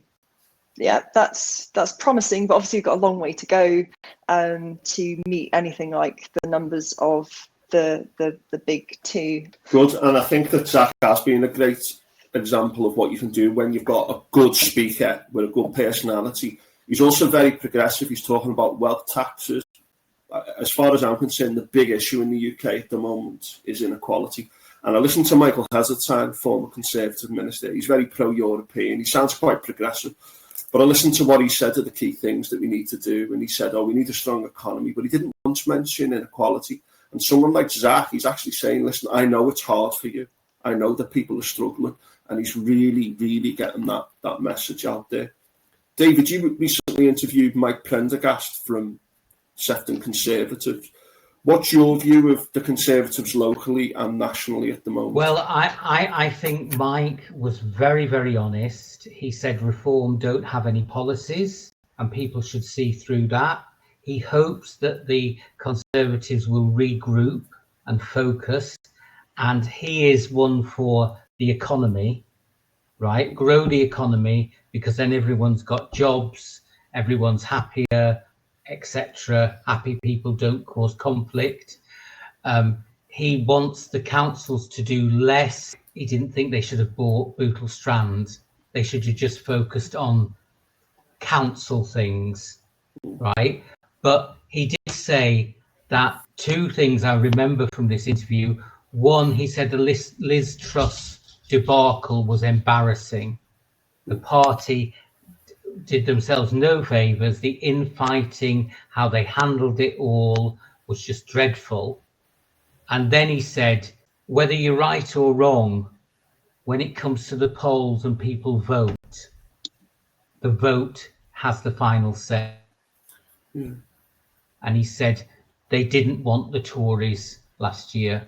yeah, that's promising, but obviously we've got a long way to go to meet anything like the numbers of the big two. Good, and I think that Zach has been a great example of what you can do when you've got a good speaker with a good personality. He's also very progressive. He's talking about wealth taxes. As far as I'm concerned, the big issue in the UK at the moment is inequality. And I listened to Michael Heseltine, former Conservative minister. He's very pro-European. He sounds quite progressive. But I listened to what he said are the key things that we need to do. And he said, we need a strong economy. But he didn't once mention inequality. And someone like Zach, he's actually saying, listen, I know it's hard for you. I know that people are struggling. And he's really, really getting that message out there. David, you recently interviewed Mike Prendergast from Sefton Conservatives. What's your view of the Conservatives locally and nationally at the moment? Well, I think Mike was very, very honest. He said Reform don't have any policies and people should see through that. He hopes that the Conservatives will regroup and focus. And he is one for the economy, right? Grow the economy, because then everyone's got jobs, everyone's happier, etc. Happy people don't cause conflict. He wants the councils to do less. He didn't think they should have bought Bootle Strand. They should have just focused on council things, right? But he did say that two things I remember from this interview. One, he said the Liz Truss debacle was embarrassing. The party did themselves no favours. The infighting, how they handled it all, was just dreadful. And then he said, whether you're right or wrong, when it comes to the polls and people vote, the vote has the final say. Mm. And he said they didn't want the Tories last year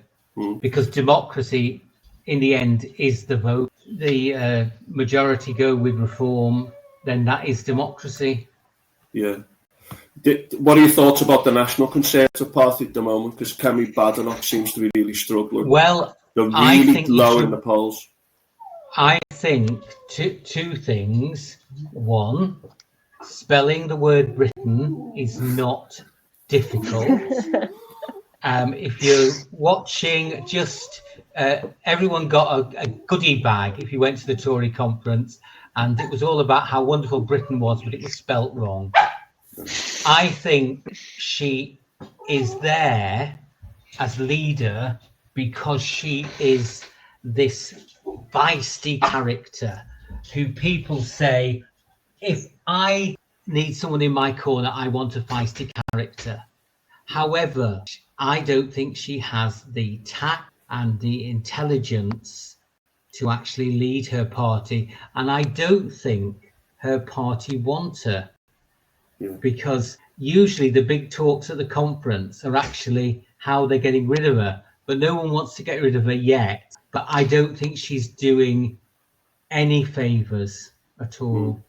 because democracy, in the end, is the vote. The majority go with Reform, then that is democracy. Yeah. What are your thoughts about the National Conservative Party at the moment? Because Kemi Badenoch seems to be really struggling. Well, they're really low in the polls. I think two things. One, spelling the word Britain is not difficult. If you're watching, just everyone got a goodie bag if you went to the Tory conference, and it was all about how wonderful Britain was, but it was spelt wrong. I think she is there as leader because she is this feisty character who people say, if I need someone in my corner, I want a feisty character. However, I don't think she has the tact and the intelligence to actually lead her party. And I don't think her party want her. Yeah. Because usually the big talks at the conference are actually how they're getting rid of her. But no one wants to get rid of her yet. But I don't think she's doing any favours at all.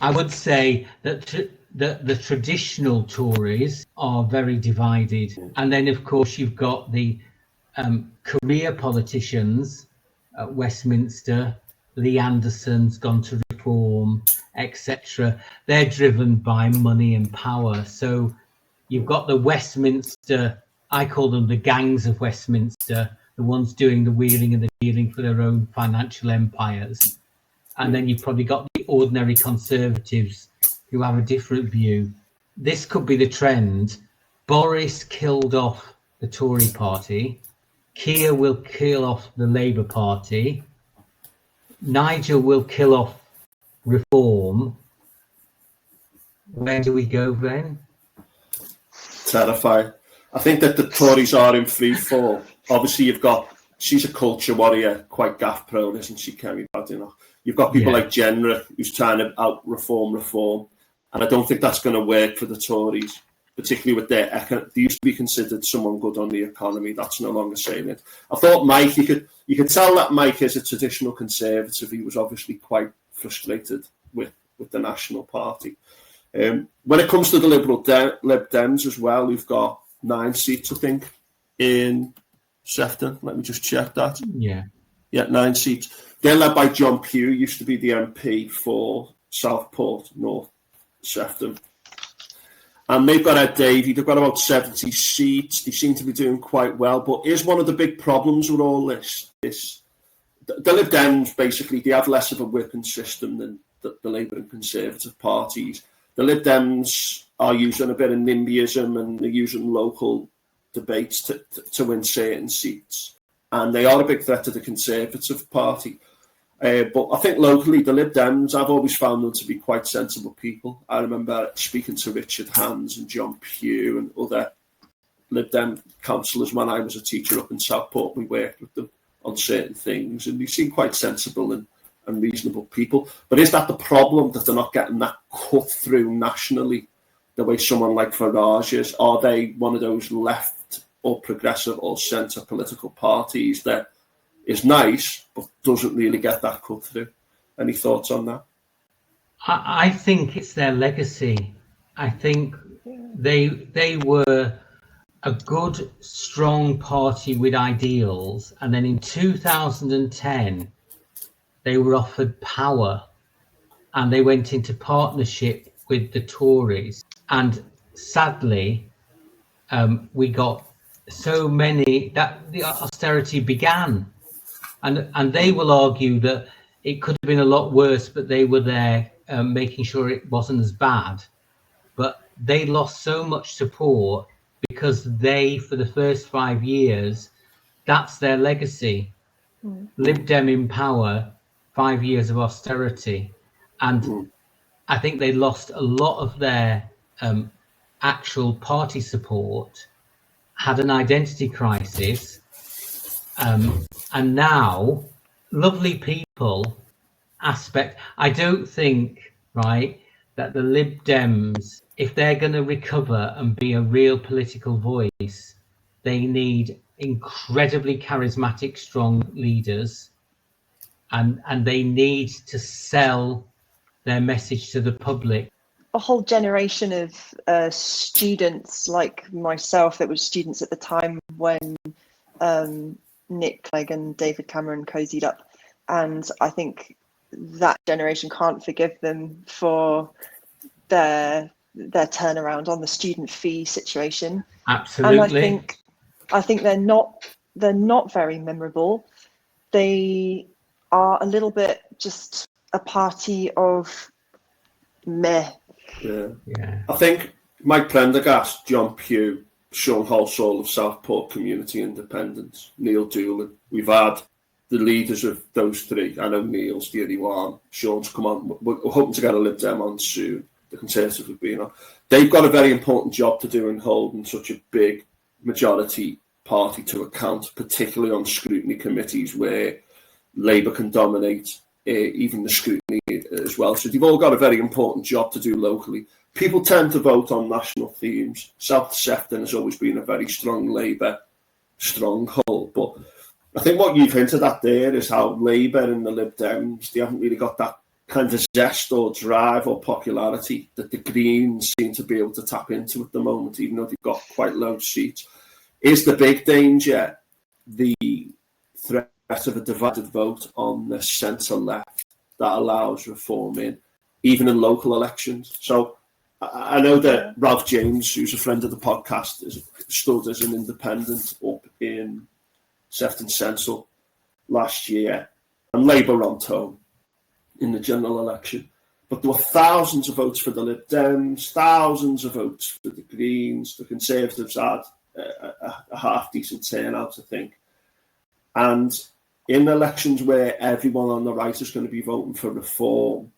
I would say that the traditional Tories are very divided. And then, of course, you've got the career politicians at Westminster. Lee Anderson's gone to reform, etc. They're driven by money and power. So you've got the Westminster, I call them the gangs of Westminster, the ones doing the wheeling and the dealing for their own financial empires. And then you've probably got the ordinary Conservatives who have a different view. This could be the trend. Boris killed off the Tory party. Keir will kill off the Labour Party. Nigel will kill off Reform. Where do we go then? Terrifying. I think that the Tories are in free fall. Obviously, she's a culture warrior, quite gaff prone, isn't she, Kerry Badenoch? You've got people like Jenrick, who's trying to out-reform, and I don't think that's going to work for the Tories, particularly with they used to be considered someone good on the economy. That's no longer saying it. I thought Mike, you could tell that Mike is a traditional Conservative. He was obviously quite frustrated with the National Party. When it comes to the Lib Dems as well, we've got 9 seats, I think, in Sefton. Let me just check that. Yeah, 9 seats. They're led by John Pugh, used to be the MP for Southport, North Sefton. And they've got Ed Davey. They've got about 70 seats. They seem to be doing quite well. But here's one of the big problems with all this. The Lib Dems, basically, they have less of a whipping system than the Labour and Conservative parties. The Lib Dems are using a bit of NIMBYism, and they're using local debates to win certain seats. And they are a big threat to the Conservative Party. But I think locally, the Lib Dems, I've always found them to be quite sensible people. I remember speaking to Richard Hands and John Pugh and other Lib Dem councillors when I was a teacher up in Southport. We worked with them on certain things, and they seem quite sensible and reasonable people. But is that the problem, that they're not getting that cut through nationally the way someone like Farage is? Are they one of those left or progressive or centre political parties that is nice but doesn't really get that cut through? Any thoughts on that? I think it's their legacy. I think they were a good, strong party with ideals, and then in 2010 they were offered power and they went into partnership with the Tories, and sadly we got so many that the austerity began. And they will argue that it could have been a lot worse, but they were there making sure it wasn't as bad. But they lost so much support because they, for the first 5 years, that's their legacy. Lib Dem in power, 5 years of austerity. And I think they lost a lot of their actual party support, had an identity crisis. And now, lovely people aspect, I don't think, right, that the Lib Dems, if they're going to recover and be a real political voice, they need incredibly charismatic, strong leaders, and they need to sell their message to the public. A whole generation of students like myself, that was students at the time when Nick Clegg and David Cameron cozied up, and I think that generation can't forgive them for their turnaround on the student fee situation. Absolutely. And I think they're not very memorable. They are a little bit just a party of meh. Yeah. I think Mike Prendergast, John Pugh, Sean Halsall of Southport Community Independence, Neil Doolan. We've had the leaders of those three. I know Neil's the only one. Sean's come on. We're hoping to get a Lib Dem on soon. The Conservatives have been on. They've got a very important job to do in holding such a big majority party to account, particularly on scrutiny committees where Labour can dominate even the scrutiny as well. So they've all got a very important job to do locally. People tend to vote on national themes. South Sefton has always been a very strong Labour stronghold. But I think what you've hinted at there is how Labour and the Lib Dems, they haven't really got that kind of zest or drive or popularity that the Greens seem to be able to tap into at the moment, even though they've got quite low seats. Is the big danger the threat of a divided vote on the centre-left that allows reform even in local elections? So I know that Ralph James, who's a friend of the podcast, stood as an independent up in Sefton Central last year, and Labour on tone in the general election. But there were thousands of votes for the Lib Dems, thousands of votes for the Greens. The Conservatives had a half-decent turnout, I think. And in elections where everyone on the right is going to be voting for reform,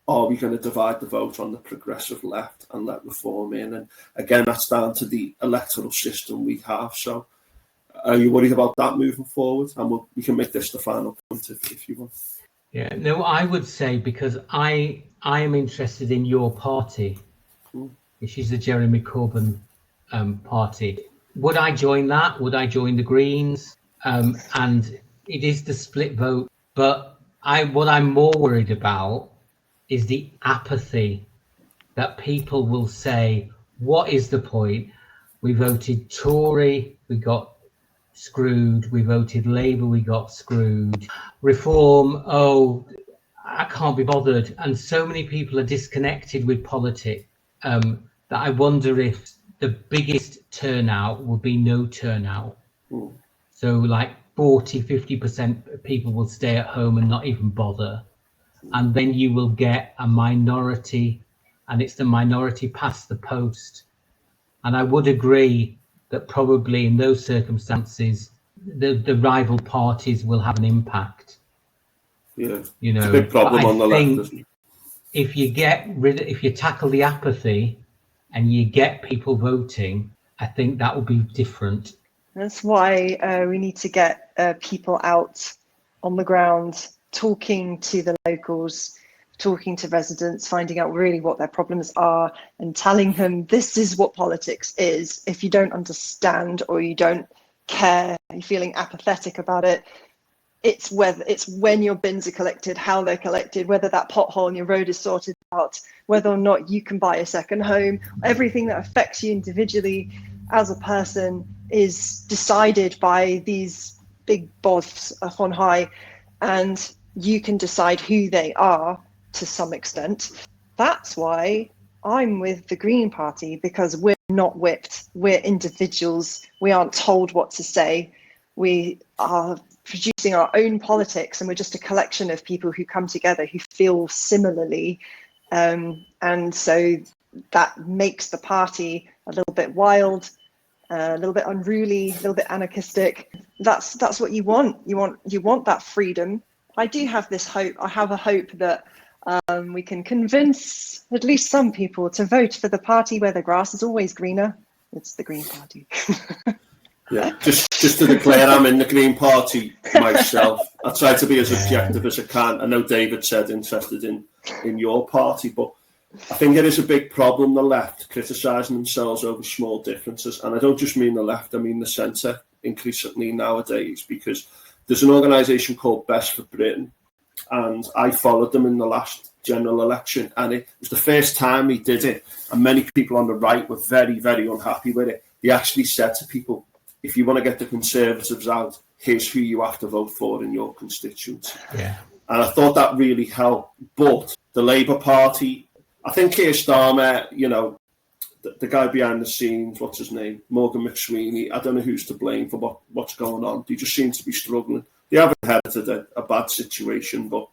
are we going to divide the vote on the progressive left and let reform in? And again, that's down to the electoral system we have. So are you worried about that moving forward? And we can make this the final point if you want. Yeah, no, I would say, because I am interested in your party, which is the Jeremy Corbyn party. Would I join that? Would I join the Greens? And it is the split vote. But what I'm more worried about is the apathy that people will say, what is the point? We voted Tory, we got screwed. We voted Labour, we got screwed. Reform, I can't be bothered. And so many people are disconnected with politics that I wonder if the biggest turnout will be no turnout. So like 40-50% of people will stay at home and not even bother. And then you will get a minority, and it's the minority past the post. And I would agree that probably in those circumstances, the rival parties will have an impact. Yeah, you know, it's a big problem on the left, isn't it? If you tackle the apathy and you get people voting, I think that will be different. That's why we need to get people out on the ground, talking to the locals, talking to residents, finding out really what their problems are and telling them this is what politics is. If you don't understand or you don't care, you're feeling apathetic about it, it's when your bins are collected, how they're collected, whether that pothole in your road is sorted out, whether or not you can buy a second home. Everything that affects you individually as a person is decided by these big boss up on high, and you can decide who they are to some extent. That's why I'm with the Green Party, because we're not whipped. We're individuals. We aren't told what to say. We are producing our own politics, and we're just a collection of people who come together who feel similarly. And so that makes the party a little bit wild, a little bit unruly, a little bit anarchistic. That's what you want. You want that freedom. I do have this hope. I have a hope that we can convince at least some people to vote for the party where the grass is always greener. It's the Green Party. Yeah, just to declare, I'm in the Green Party myself. I try to be as objective as I can. I know David said interested in your party, but I think it is a big problem, the left criticising themselves over small differences. And I don't just mean the left, I mean the centre increasingly nowadays, because there's an organisation called Best for Britain, and I followed them in the last general election, and it was the first time he did it, and many people on the right were very, very unhappy with it. He actually said to people, if you want to get the Conservatives out, here's who you have to vote for in your constituency. Yeah. And I thought that really helped. But the Labour Party, I think Keir Starmer, you know, the guy behind the scenes, what's his name, Morgan McSweeney, I don't know who's to blame for what's going on. They just seem to be struggling. They haven't inherited a bad situation, but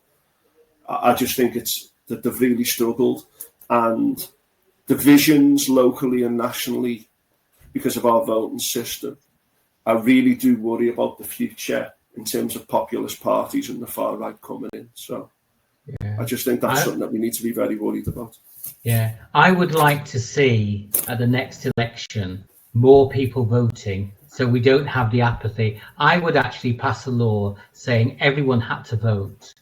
I just think it's that they've really struggled. And divisions locally and nationally, because of our voting system, I really do worry about the future in terms of populist parties and the far right coming in. So I just think that's something that we need to be very worried about. Yeah, I would like to see at the next election more people voting, so we don't have the apathy. I would actually pass a law saying everyone had to vote,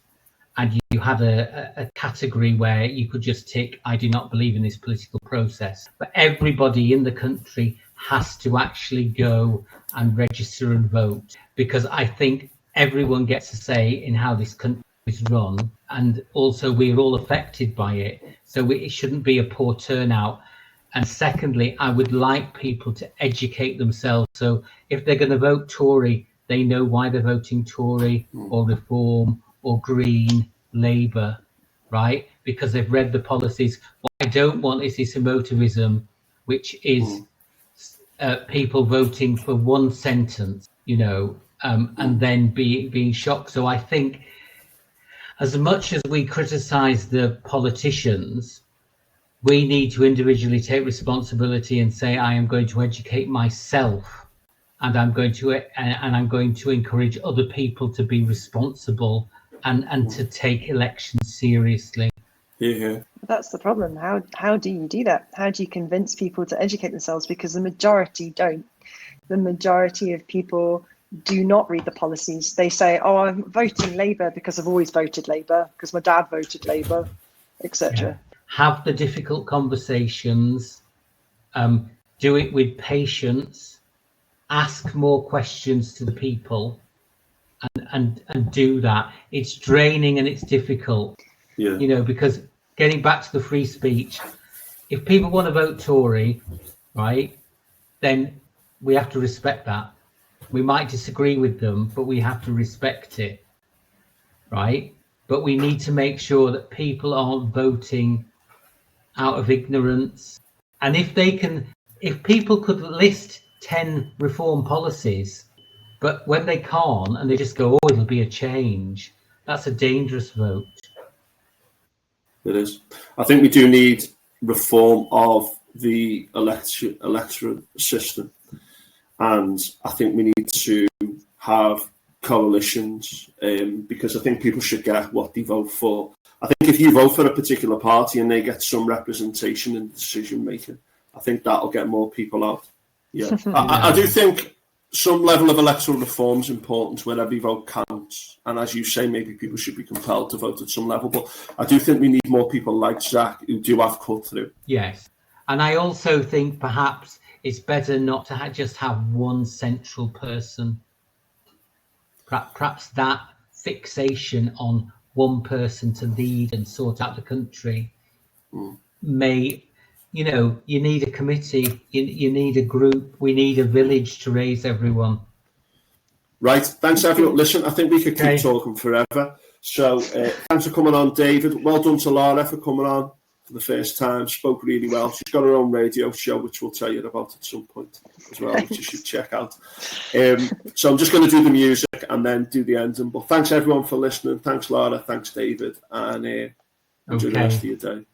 and you had a category where you could just tick, I do not believe in this political process. But everybody in the country has to actually go and register and vote, because I think everyone gets a say in how this country is run, and also we're all affected by it. So it shouldn't be a poor turnout. And secondly, I would like people to educate themselves. So if they're going to vote Tory, they know why they're voting Tory or Reform or Green, Labour, right? Because they've read the policies. What I don't want is this emotivism, which is people voting for one sentence, you know, and then being shocked. So I think as much as we criticise the politicians, we need to individually take responsibility and say, I am going to educate myself, and I'm going to encourage other people to be responsible and to take elections seriously. Yeah. That's the problem. How do you do that? How do you convince people to educate themselves? Because the majority don't. The majority of people do not read the policies. They say, oh, I'm voting Labour because I've always voted Labour, because my dad voted Labour, etc. Yeah. Have the difficult conversations, do it with patience, ask more questions to the people, and do that. It's draining and it's difficult, you know, because getting back to the free speech, if people want to vote Tory, right, then we have to respect that. We might disagree with them, but we have to respect it, right? But we need to make sure that people aren't voting out of ignorance. And if people could list 10 reform policies, but when they can't and they just go, oh, it'll be a change, that's a dangerous vote. It is. I think we do need reform of the electoral system. And I think we need to have coalitions, because I think people should get what they vote for. I think if you vote for a particular party and they get some representation in decision making, I think that'll get more people out. Yeah, I do think some level of electoral reform is important where every vote counts. And as you say, maybe people should be compelled to vote at some level. But I do think we need more people like Zach who do have cut through. Yes. And I also think perhaps it's better not to just have one central person. Perhaps that fixation on one person to lead and sort out the country may, you know, you need a committee, you need a group, we need a village to raise everyone. Right, thanks everyone. Listen, I think we could keep talking forever. So thanks for coming on, David. Well done to Lara for coming on for the first time. Spoke really well. She's got her own radio show, which we'll tell you about at some point as well, which you should check out. So I'm just going to do the music and then do the ending. But thanks everyone for listening. Thanks Lara, thanks David, and enjoy the rest of your day.